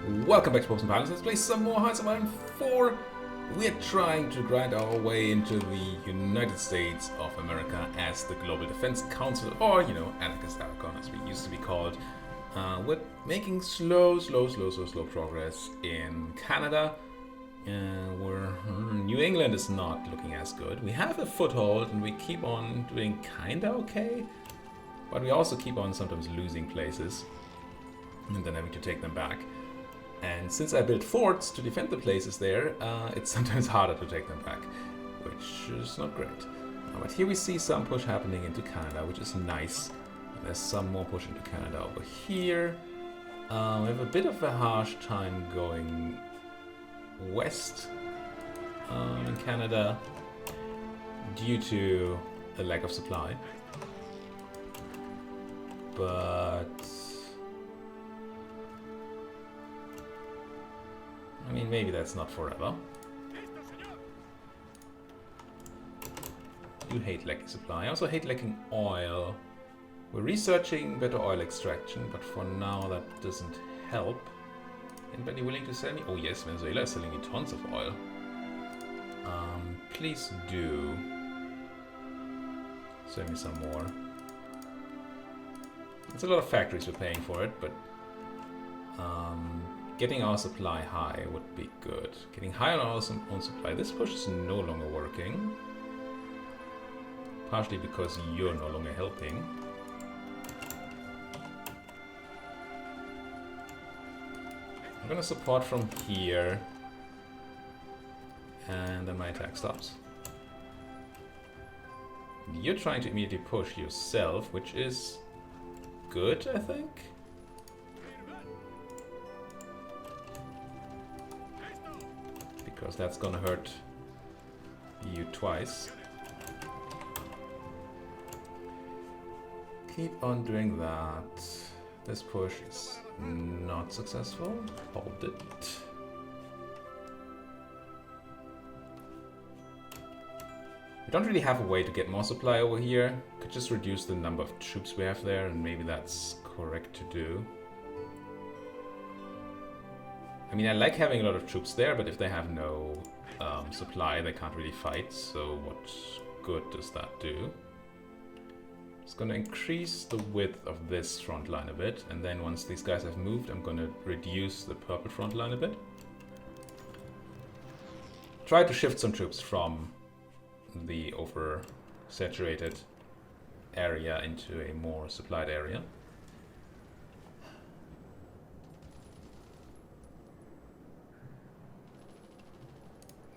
Welcome back to Popes and Violence. Let's play some more Hearts of Iron 4. We're trying to grind our way into the United States of America as the Global Defense Council, or, you know, Anarchist Aragon as we used to be called. We're making slow progress in Canada. New England is not looking as good. We have a foothold and we keep on doing kinda okay, but we also keep on sometimes losing places and then having to take them back. And since I built forts to defend the places there, it's sometimes harder to take them back, which is not great. But here we see some push happening into Canada, which is nice. There's some more push into Canada over here. We have a bit of a harsh time going west in Canada due to a lack of supply. But I mean, maybe that's not forever. You hate lacking supply. I also hate lacking oil. We're researching better oil extraction, but for now that doesn't help. Anybody willing to sell me? Oh yes, Venezuela is selling me tons of oil. Please do sell me some more. It's a lot of factories we're paying for it, but getting our supply high would be good. Getting high on our own supply. This push is no longer working. Partially because you're no longer helping. I'm gonna support from here. And then my attack stops. You're trying to immediately push yourself, which is good, I think. Because that's gonna hurt you twice. Keep on doing that. This push is not successful. Hold it. We don't really have a way to get more supply over here. Could just reduce the number of troops we have there, and maybe that's correct to do. I mean, I like having a lot of troops there, but if they have no supply, they can't really fight, so what good does that do? It's going to increase the width of this front line a bit, and then once these guys have moved, I'm going to reduce the purple front line a bit. Try to shift some troops from the oversaturated area into a more supplied area.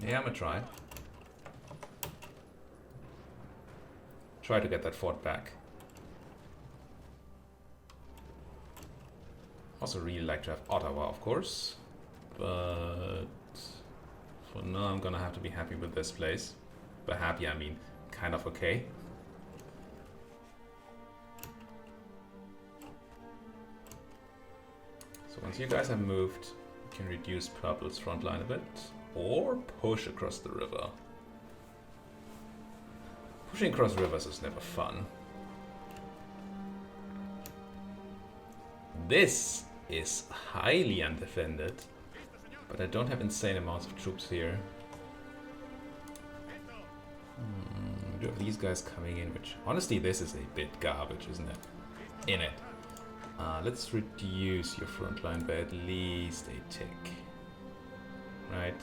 Yeah, I'm gonna try. Try to get that fort back. Also really like to have Ottawa, of course. But for now I'm gonna have to be happy with this place. By happy I mean kind of okay. So once you guys have moved, you can reduce purple's front line a bit. Or push across the river. Pushing across rivers is never fun. This is highly undefended, but I don't have insane amounts of troops here. We do have these guys coming in, which honestly this is a bit garbage, isn't it? In it. Let's reduce your front line by at least a tick. Right?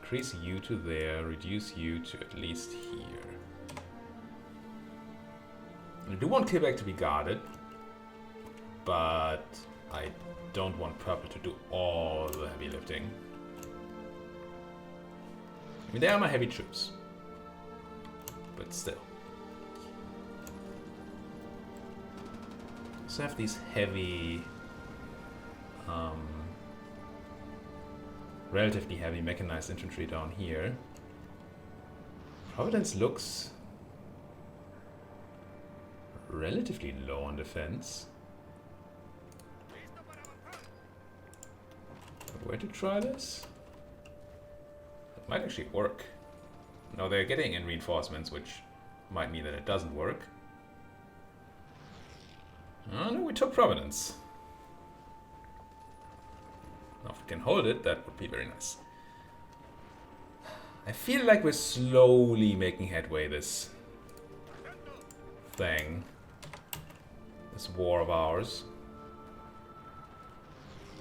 Increase you to there, reduce you to at least here. I do want Quebec to be guarded, but I don't want purple to do all the heavy lifting. I mean, they are my heavy troops, but still. So I have these heavy relatively heavy mechanized infantry down here. Providence looks relatively low on defense. Where to try this? It might actually work. No, they're getting in reinforcements, which might mean that it doesn't work. Oh no, we took Providence. can hold it, that would be very nice. I feel like we're slowly making headway this thing. This war of ours.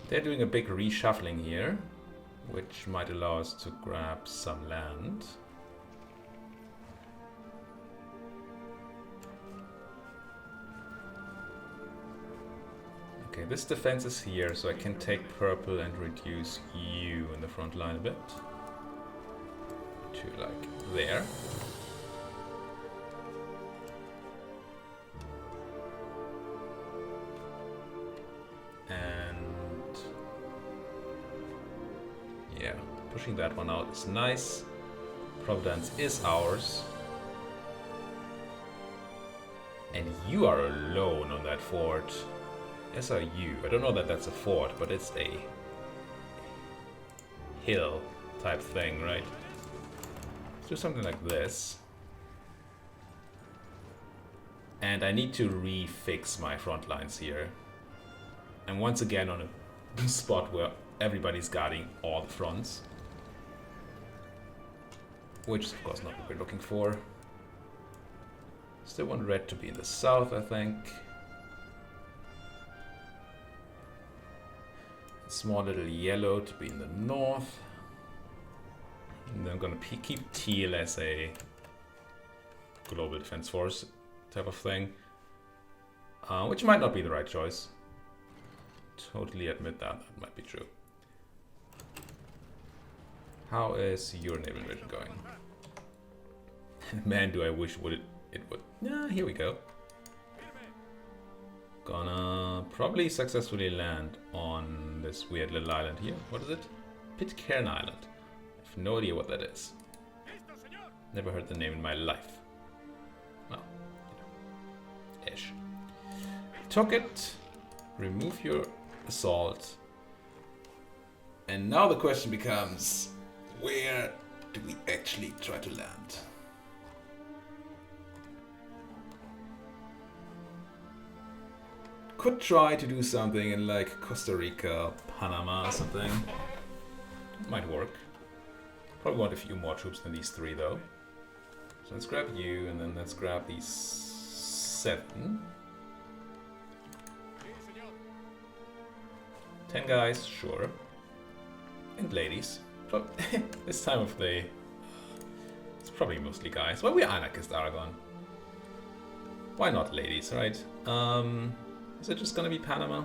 They're doing a big reshuffling here, which might allow us to grab some land. Okay, this defense is here, so I can take purple and reduce you in the front line a bit. To like there. And yeah, pushing that one out is nice. Providence is ours. And you are alone on that fort. As are you. I don't know that that's a fort, but it's a hill type thing, right? Let's do something like this. And I need to refix my front lines here. And once again on a spot where everybody's guarding all the fronts. Which is of course not what we're looking for. Still want red to be in the south, I think. Small little yellow to be in the north. And then I'm gonna keep teal as a global defense force type of thing. Which might not be the right choice. Totally admit that. That might be true. How is your naval invasion going? Man, do I wish it would. Yeah, here we go. Gonna probably successfully land on this weird little island here. What is it? Pitcairn Island. I have no idea what that is. Never heard the name in my life. Well, you know, ish. Took it. Remove your assault. And now the question becomes, where do we actually try to land? Could try to do something in like Costa Rica, Panama or something. Might work. Probably want a few more troops than these 3 though. So let's grab you and then let's grab these 7. 10 guys, sure. And ladies. But this time of day, it's probably mostly guys. Well, we're Anarchist Aragon. Why not ladies, right? Is it just gonna be Panama?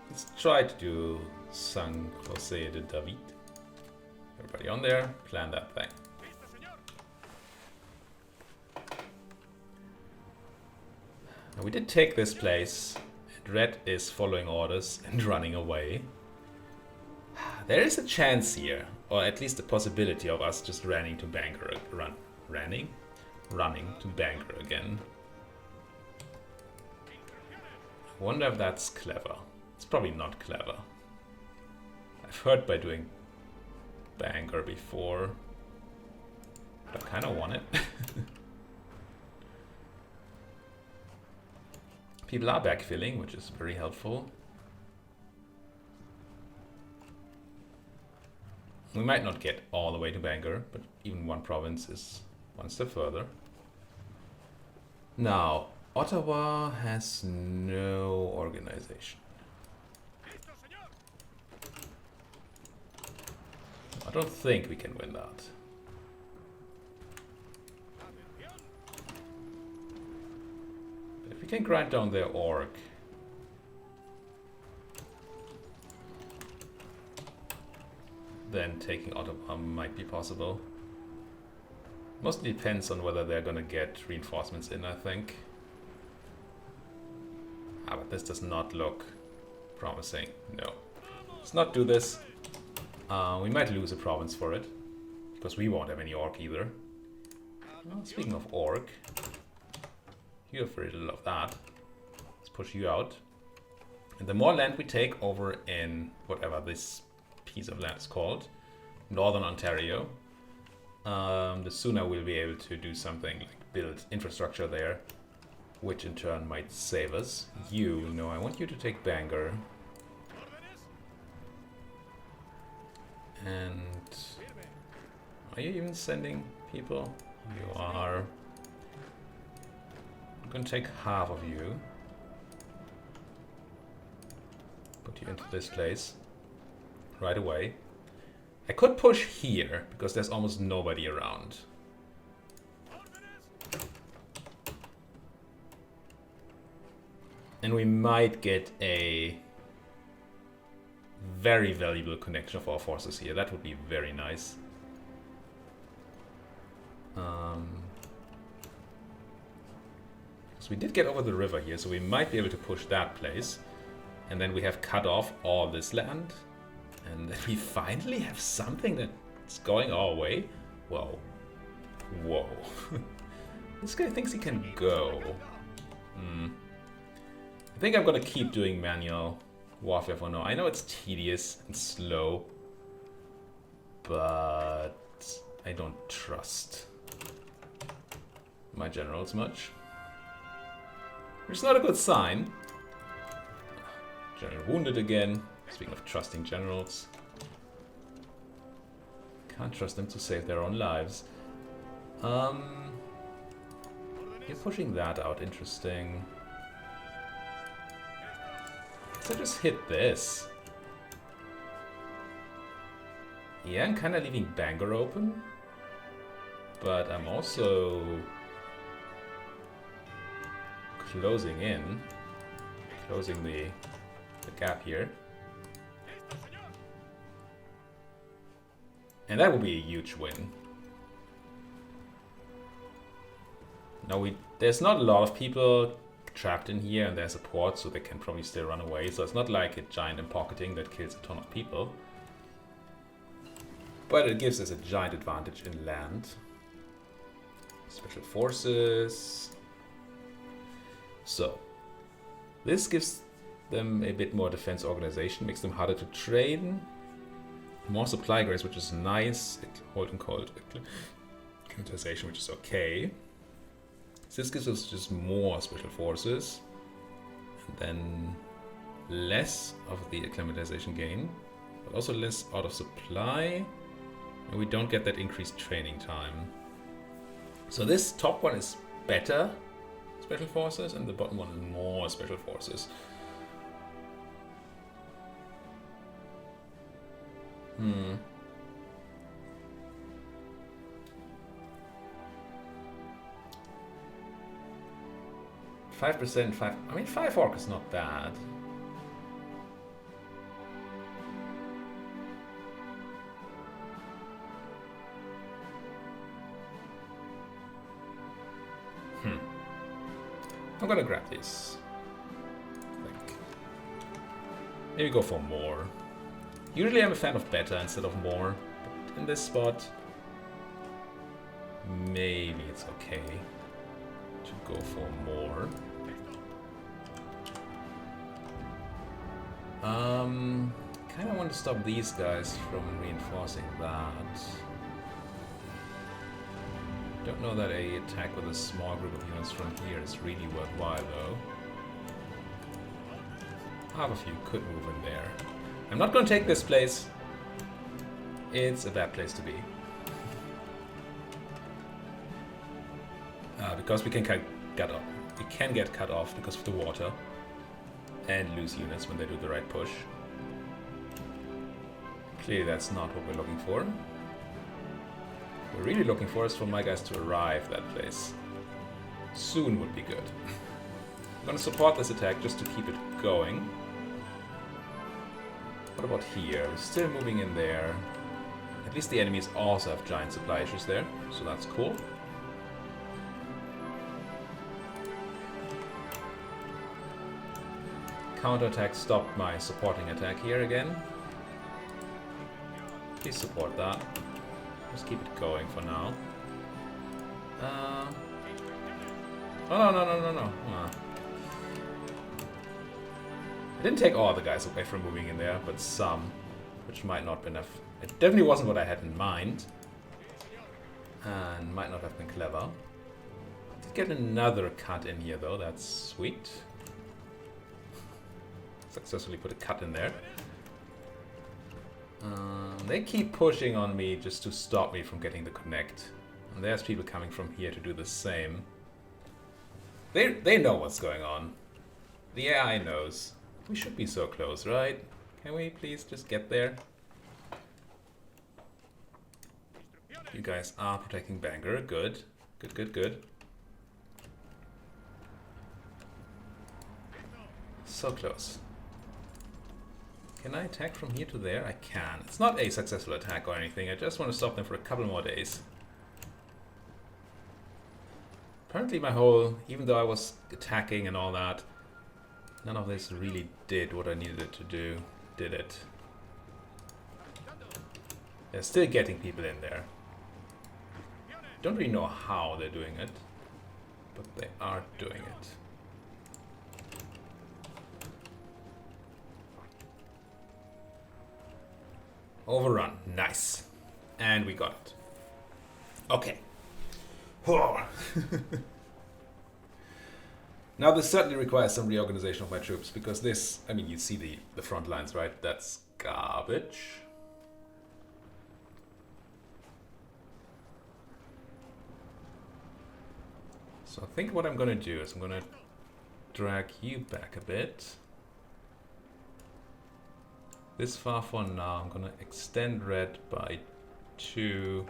Let's try to do San Jose de David. Everybody on there, plan that thing. Now we did take this place, and Red is following orders and running away. There is a chance here, or at least a possibility of us just running to Bangor, running to Bangor again. I wonder if that's clever. It's probably not clever. I've heard by doing Bangor before, but I kind of want it. People are backfilling, which is very helpful. We might not get all the way to Bangor, but even one province is one step further. Now, Ottawa has no organization. I don't think we can win that. If we can grind down their org, then taking Ottawa might be possible. Mostly depends on whether they're gonna get reinforcements in, I think. But this does not look promising. No. Let's not do this. We might lose a province for it, because we won't have any orc either. Well, speaking of orc, you have very little of that. Let's push you out. And the more land we take over in whatever this piece of land is called, Northern Ontario, the sooner we'll be able to do something like build infrastructure there, which in turn might save us. You know, I want you to take Bangor. And are you even sending people? You are. I'm gonna take half of you. Put you into this place right away. I could push here because there's almost nobody around. And we might get a very valuable connection of our forces here. That would be very nice. So we did get over the river here, so we might be able to push that place. And then we have cut off all this land. And then we finally have something that's going our way. Whoa. Whoa. This guy thinks he can go. I think I'm gonna keep doing manual warfare for now. I know it's tedious and slow, but I don't trust my generals much. Which is not a good sign. General wounded again. Speaking of trusting generals. Can't trust them to save their own lives. You're pushing that out, interesting. So just hit this. Yeah, I'm kind of leaving Bangor open. But I'm also closing in. Closing the gap here. And that will be a huge win. Now there's not a lot of people trapped in here, and there's a port, so they can probably still run away. So it's not like a giant pocketing that kills a ton of people. But it gives us a giant advantage in land. Special forces. So this gives them a bit more defense organization, makes them harder to train. More supply grades, which is nice. Hold and cold acclimatization, which is okay. So this gives us just more special forces. And then less of the acclimatization gain, but also less out of supply. And we don't get that increased training time. So this top one is better special forces, and the bottom one is more special forces. 5%, 5. I mean, 5 orc is not bad. I'm gonna grab this. Maybe go for more. Usually I'm a fan of better instead of more, but in this spot, maybe it's okay to go for more. Kind of want to stop these guys from reinforcing that. Don't know that a attack with a small group of units from here is really worthwhile though. Half of you could move in there. I'm not going to take this place. It's a bad place to be. Because we can get cut off because of the water and lose units when they do the right push. Clearly that's not what we're looking for. What we're really looking for is for my guys to arrive that place. Soon would be good. I'm going to support this attack just to keep it going. What about here? We're still moving in there. At least the enemies also have giant supply issues there, so that's cool. Counterattack stopped my supporting attack here again. Please support that. Just keep it going for now. Oh, no. I didn't take all the guys away from moving in there, but some, which might not be enough. It definitely wasn't what I had in mind, and might not have been clever. Did get another cut in here though, that's sweet. Successfully put a cut in there. They keep pushing on me just to stop me from getting the connect. And there's people coming from here to do the same. They know what's going on. The AI knows. We should be so close, right? Can we please just get there? You guys are protecting Bangor. Good. Good, good, good. So close. Can I attack from here to there? I can. It's not a successful attack or anything. I just want to stop them for a couple more days. Apparently my whole... Even though I was attacking and all that, none of this really did what I needed it to do. Did it? They're still getting people in there. Don't really know how they're doing it, but they are doing it. Overrun. Nice. And we got it. Okay. Now this certainly requires some reorganization of my troops, because this, I mean, you see the front lines, right? That's garbage. So I think what I'm going to do is I'm going to drag you back a bit. This far for now. I'm going to extend red by 2.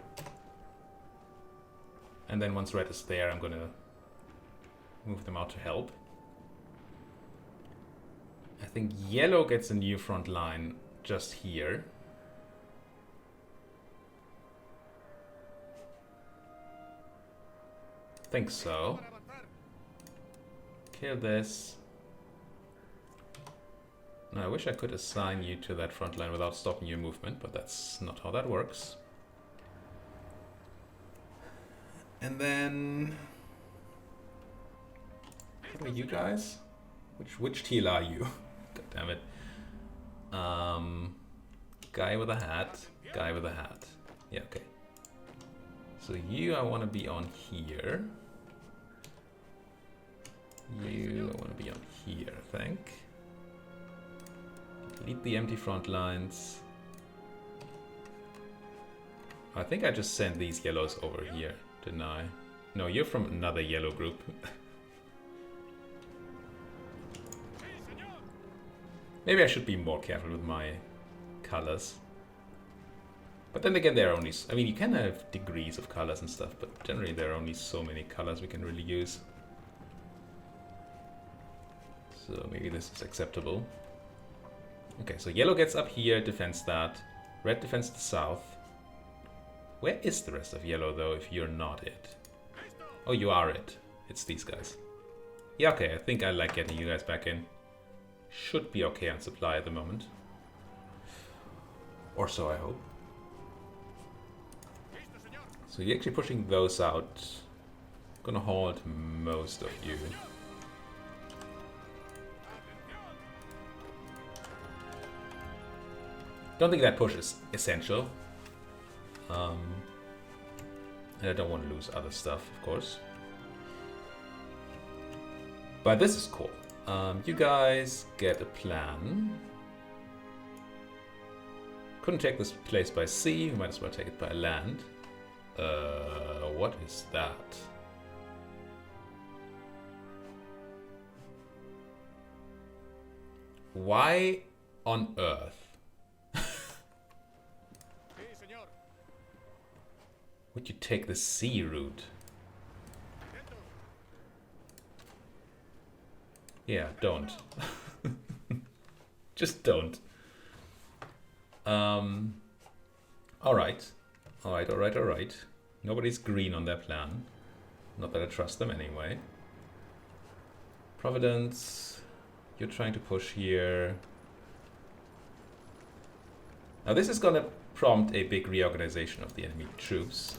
And then once red is there, I'm going to move them out to help. I think yellow gets a new front line just here. Think so. Kill this. Now I wish I could assign you to that front line without stopping your movement, but that's not how that works. And then... what are you guys? Which teal are you? God damn it. Guy with a hat. Guy with a hat. Yeah, okay. So you, I want to be on here. You, I want to be on here, I think. Delete the empty front lines. I think I just sent these yellows over here, didn't I? No, you're from another yellow group. Maybe I should be more careful with my colors. But then again, there are only... I mean, you can have degrees of colors and stuff, but generally there are only so many colors we can really use. So maybe this is acceptable. Okay, so yellow gets up here, defends that. Red defends the south. Where is the rest of yellow, though, if you're not it? Oh, you are it. It's these guys. Yeah, okay, I think I like getting you guys back in. Should be okay on supply at the moment. Or so I hope. So you're actually pushing those out. I'm gonna hold most of you. Don't think that push is essential. And I don't want to lose other stuff, of course. But this is cool. You guys get a plan. Couldn't take this place by sea, we might as well take it by land. What is that? Why on earth would you take the sea route? Yeah, don't. Just don't. Alright. Alright. Nobody's green on their plan. Not that I trust them anyway. Providence. You're trying to push here. Now this is gonna prompt a big reorganization of the enemy troops.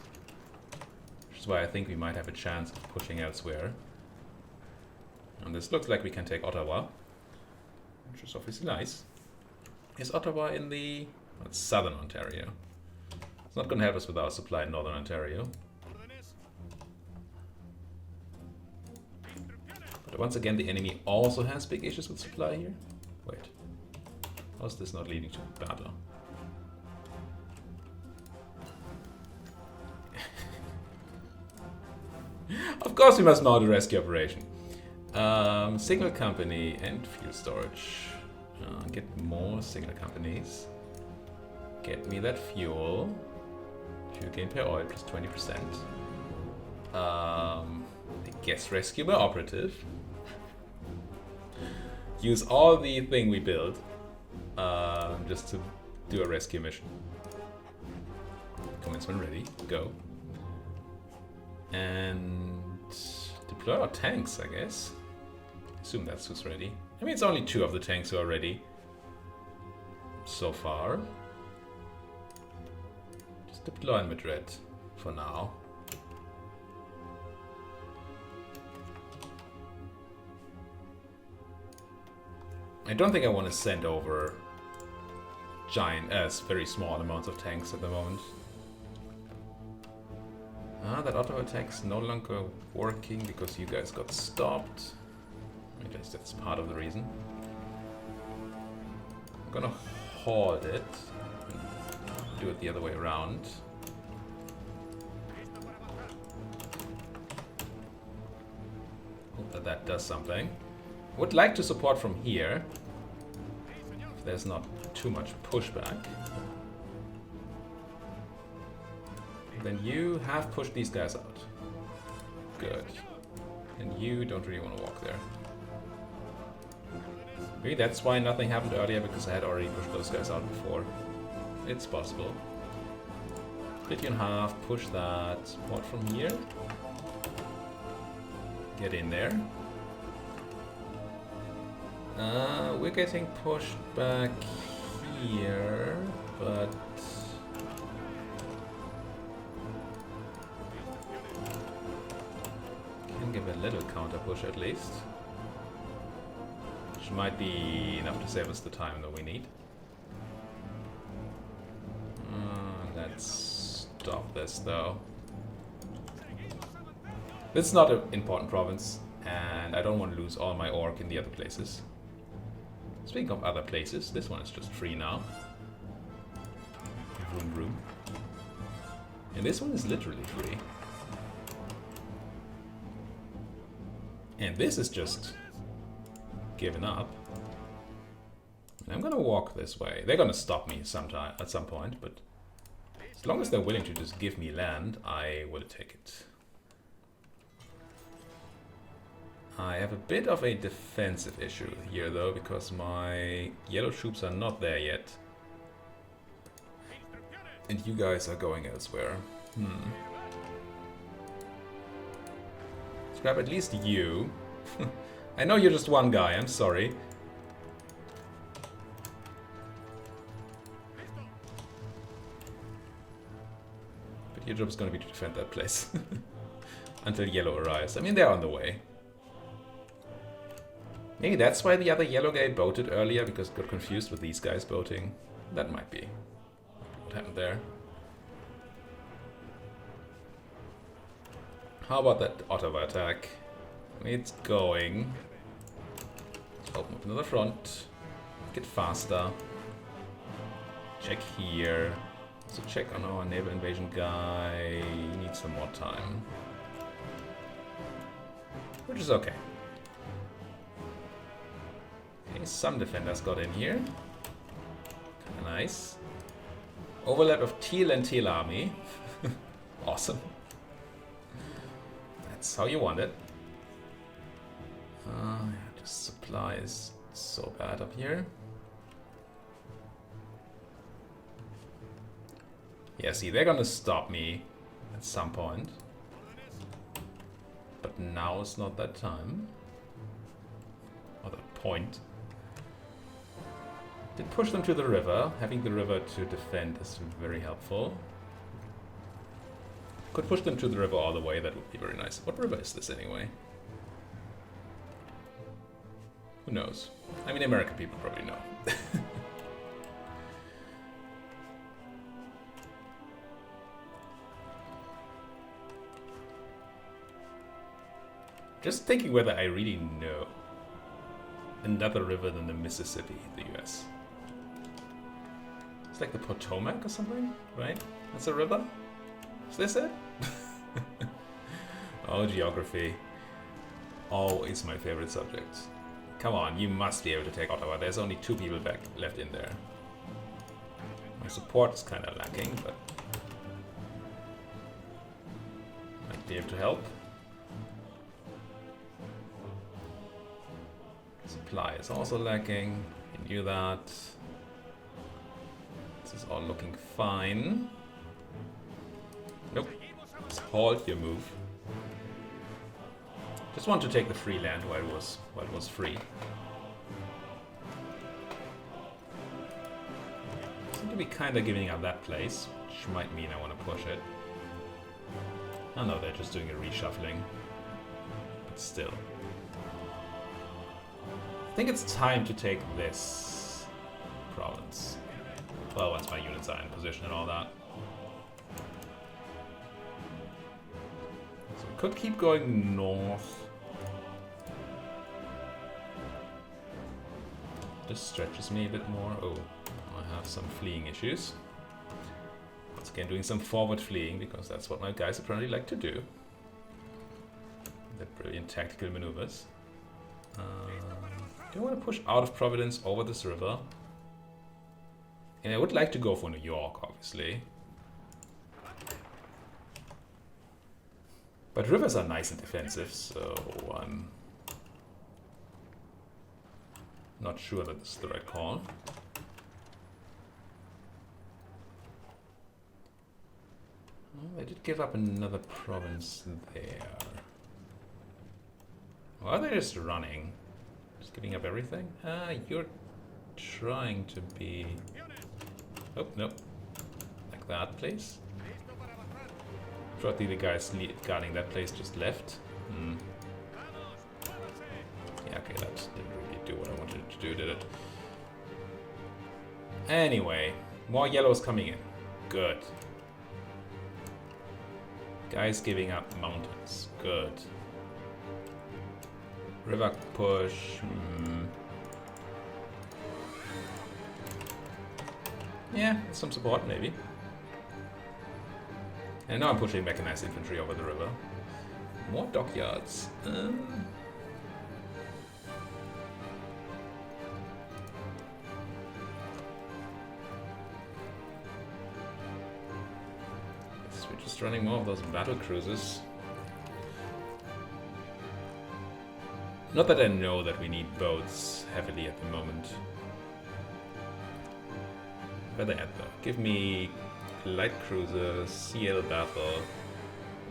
Which is why I think we might have a chance of pushing elsewhere. And this looks like we can take Ottawa. Which is obviously nice. Is Ottawa in the... That's southern Ontario. It's not going to help us with our supply in northern Ontario. But once again, the enemy also has big issues with supply here. Wait. How's this not leading to battle? Of course we must mount a rescue operation. Signal company and fuel storage. Get more signal companies. Get me that fuel. Fuel gain per oil plus 20%. I guess rescue by operative. Use all the thing we built just to do a rescue mission. Commence when ready. Go. And deploy our tanks, I guess. Assume that's who's ready. I mean, it's only 2 of the tanks who are ready so far. Just deploy in Madrid for now. I don't think I want to send over giant, very small amounts of tanks at the moment. That auto attack's no longer working because you guys got stopped. At least that's part of the reason. I'm gonna hold it and do it the other way around. Hope that that does something. Would like to support from here if there's not too much pushback. Then you have pushed these guys out. Good. And you don't really want to walk there. Maybe that's why nothing happened earlier, because I had already pushed those guys out before. It's possible. Split you in half, push that. Support from here. Get in there. We're getting pushed back here, but can give a little counter push at least, which might be enough to save us the time that we need. Let's stop this though. This is not an important province, and I don't want to lose all my orc in the other places. Speaking of other places, this one is just free now. Vroom vroom. And this one is literally free. And this is just given up. And I'm gonna walk this way. They're gonna stop me sometime at some point, but as long as they're willing to just give me land, I will take it. I have a bit of a defensive issue here though, because my yellow troops are not there yet. And you guys are going elsewhere. Let's grab at least you. I know you're just one guy, I'm sorry. But your job is going to be to defend that place. Until yellow arrives. I mean, they're on the way. Maybe that's why the other yellow guy boated earlier, because it got confused with these guys boating. That might be what happened there. How about that auto attack? It's going. Open up another front. Get faster. Check here. So check on our naval invasion guy. He needs some more time. Which is okay. Okay, some defenders got in here. Kinda nice. Overlap of teal and teal army. Awesome. That's how you want it. The supply is so bad up here. Yeah, see, they're gonna stop me at some point. But now is not that time. Or that point. Did push them to the river. Having the river to defend is very helpful. Could push them to the river all the way, that would be very nice. What river is this anyway? Who knows? I mean, American people probably know. Just thinking whether I really know another river than the Mississippi, the US. It's like the Potomac or something, right? That's a river? Is this it? Oh, geography. Always my favorite subject. Come on, you must be able to take Ottawa. There's only 2 people left in there. My support is kind of lacking, but might be able to help. Supply is also lacking. You knew that. This is all looking fine. Nope. Just halt your move. Just want to take the free land while it was free. Seem to be kind of giving up that place, which might mean I want to push it. Oh no, they're just doing a reshuffling. But still. I think it's time to take this province. Well, once my units are in position and all that. So we could keep going north. This stretches me a bit more. Oh, I have some fleeing issues. Once again, doing some forward fleeing because that's what my guys apparently like to do. They're brilliant tactical maneuvers. Do I want to push out of Providence over this river? And I would like to go for New York, obviously. But rivers are nice and defensive, so I'm not sure that this is the right call. Well, they did give up another province there. Or are they just running? Just giving up everything? Ah, you're trying to be... Oh, nope. Like that, please. Probably the guys guarding that place just left. Yeah, okay, that didn't really do what I wanted it to do, did it? Anyway, more yellows coming in. Good. Guys giving up mountains. Good. River push. Yeah, some support maybe. And now I'm pushing mechanized infantry over the river. More dockyards. We're just running more of those battle cruisers. Not that I know that we need boats heavily at the moment. Where they at though? Give me light cruisers, CL battle.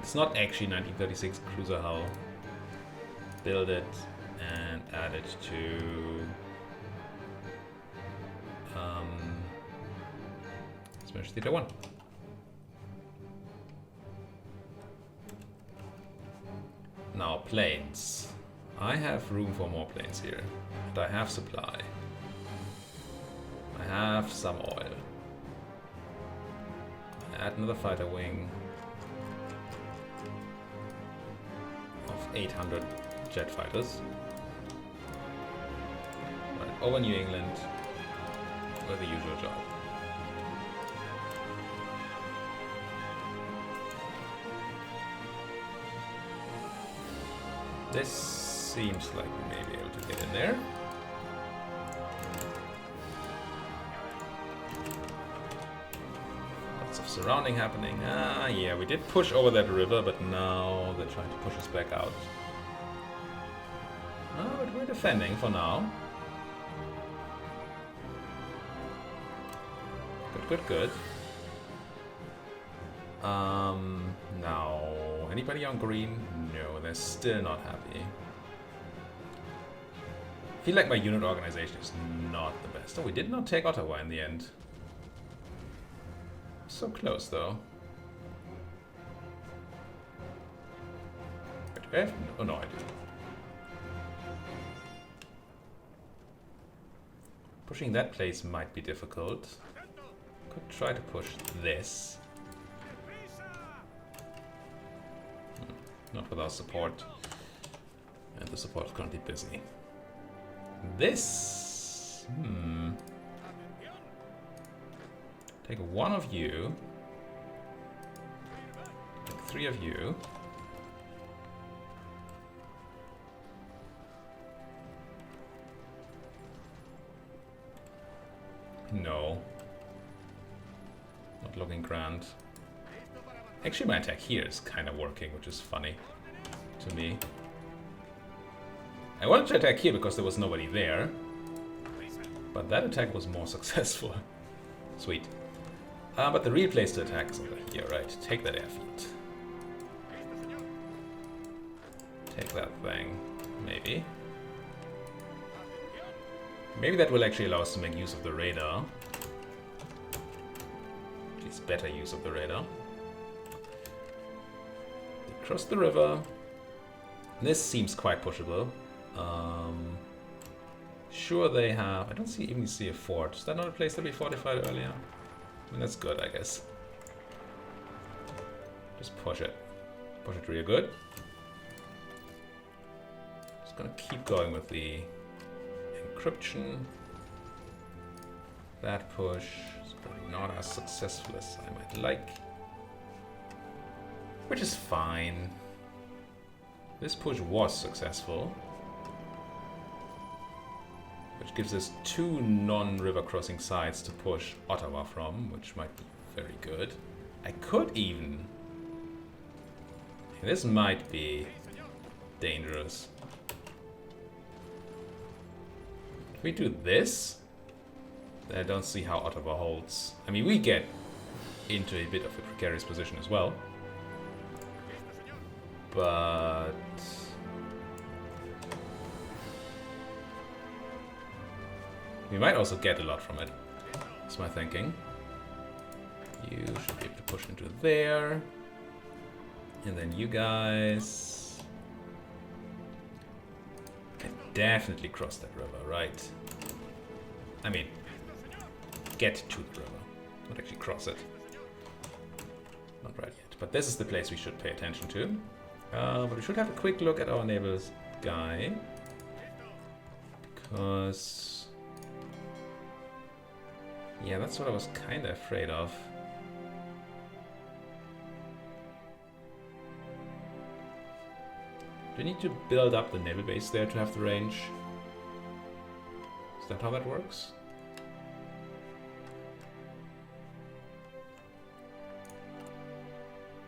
It's not actually 1936 cruiser hull. Build it and add it to Smash Theater 1. Now planes. I have room for more planes here. And I have supply. I have some oil. Add another fighter wing of 800 jet fighters. Right, over New England with the usual job. This seems like we may be able to get in there. Lots of surrounding happening. Ah, yeah, we did push over that river, but now they're trying to push us back out. Oh, but we're defending for now. Good, good, good. Now, anybody on green? No, they're still not happy. I feel like my unit organization is not the best. Oh, we did not take Ottawa in the end. So close, though. Wait, do I have... Oh, no, I do. Pushing that place might be difficult. Could try to push this. Not without support. And the support is currently busy. This... Take one of you. Take 3 of you. No. Not looking grand. Actually, my attack here is kind of working, which is funny to me. I wanted to attack here because there was nobody there. But that attack was more successful. Sweet. But the real place to attack is over here, right? Take that airfield. Take that thing. Maybe. Maybe that will actually allow us to make use of the radar. At least better use of the radar. They cross the river. This seems quite pushable. Sure they have... I don't even see a fort. Is that not a place that we fortified earlier? I mean, that's good, I guess. Just push it. Push it real good. Just gonna keep going with the encryption. That push is probably not as successful as I might like. Which is fine. This push was successful. Which gives us 2 non-river crossing sites to push Ottawa from, which might be very good. I could even... This might be dangerous. If we do this, then I don't see how Ottawa holds. I mean, we get into a bit of a precarious position as well. But... we might also get a lot from it. That's my thinking. You should be able to push into there. And then you guys can definitely cross that river, right? I mean, get to the river. Not actually cross it. Not right yet. But this is the place we should pay attention to. But we should have a quick look at our naval guy. Because... yeah, that's what I was kind of afraid of. Do we need to build up the naval base there to have the range? Is that how that works?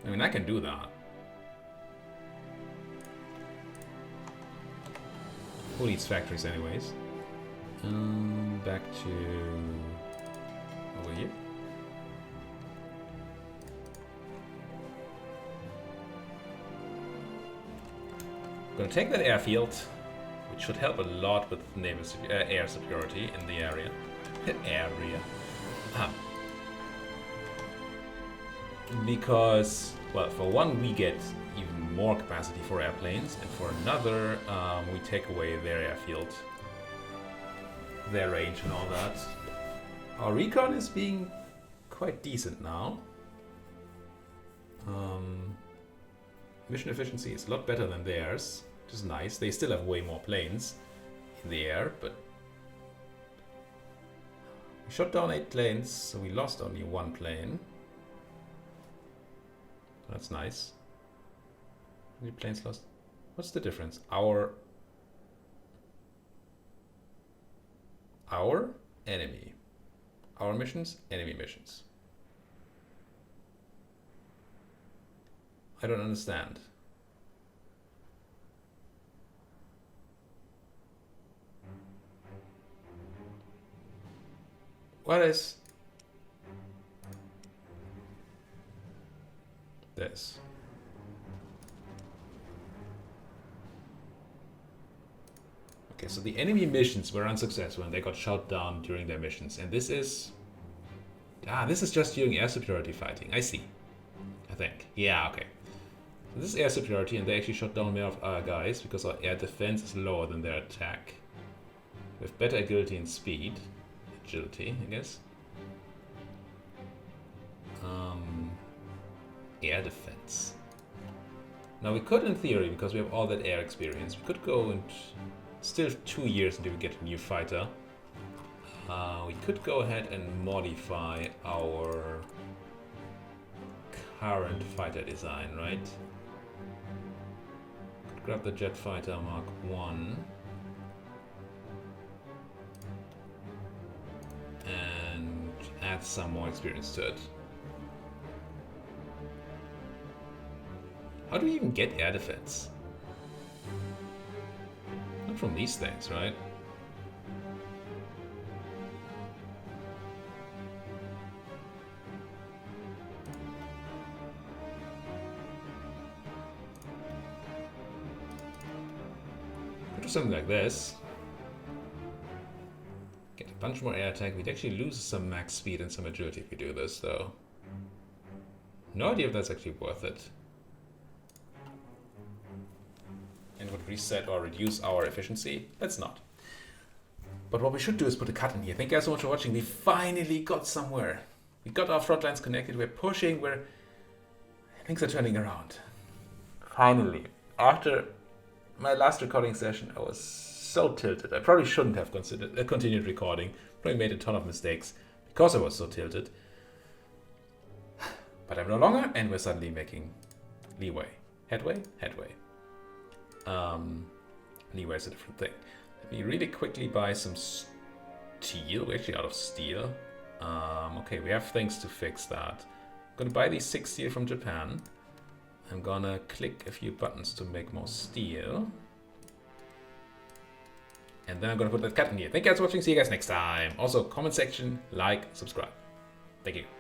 I mean, I can do that. Who needs factories anyways? Back to... over here. I'm gonna take that airfield, which should help a lot with naval air superiority in the area. Because, well, for one, we get even more capacity for airplanes, and for another, we take away their airfield, their range, and all that. Our recon is being quite decent now. Mission efficiency is a lot better than theirs, which is nice. They still have way more planes in the air, but we shot down 8 planes, so we lost only 1 plane. That's nice. How many planes lost? What's the difference? Our enemy. Our missions, enemy missions. I don't understand. What is this? Okay, so the enemy missions were unsuccessful and they got shot down during their missions. And this is... this is just during air superiority fighting. I see. I think. Yeah, okay. So this is air superiority and they actually shot down more of our guys because our air defense is lower than their attack. We have better agility and speed. Agility, I guess. Air defense. Now we could, in theory, because we have all that air experience, we could go and still 2 years until we get a new fighter. We could go ahead and modify our current fighter design, right? Could grab the jet fighter Mark 1 and add some more experience to it. How do we even get air defense? Not from these things, right? Could do something like this. Get a bunch more air attack. We'd actually lose some max speed and some agility if we do this, though. No idea if that's actually worth it. And would reset or reduce our efficiency? Let's not. But what we should do is put a cut in here. Thank you guys so much for watching. We finally got somewhere. We got our front lines connected. We're pushing. Things are turning around. Finally. After my last recording session, I was so tilted. I probably shouldn't have continued recording. Probably made a ton of mistakes because I was so tilted. But I'm no longer, and we're suddenly making leeway. Headway? Headway. Leeway is a different thing. Let me really quickly buy some steel. We're actually out of steel. Okay, we have things to fix that. I'm gonna buy these 6 steel from Japan. I'm gonna click a few buttons to make more steel. And then I'm gonna put that cut in here. Thank you guys for watching. See you guys next time. Also, comment section, like, subscribe. Thank you.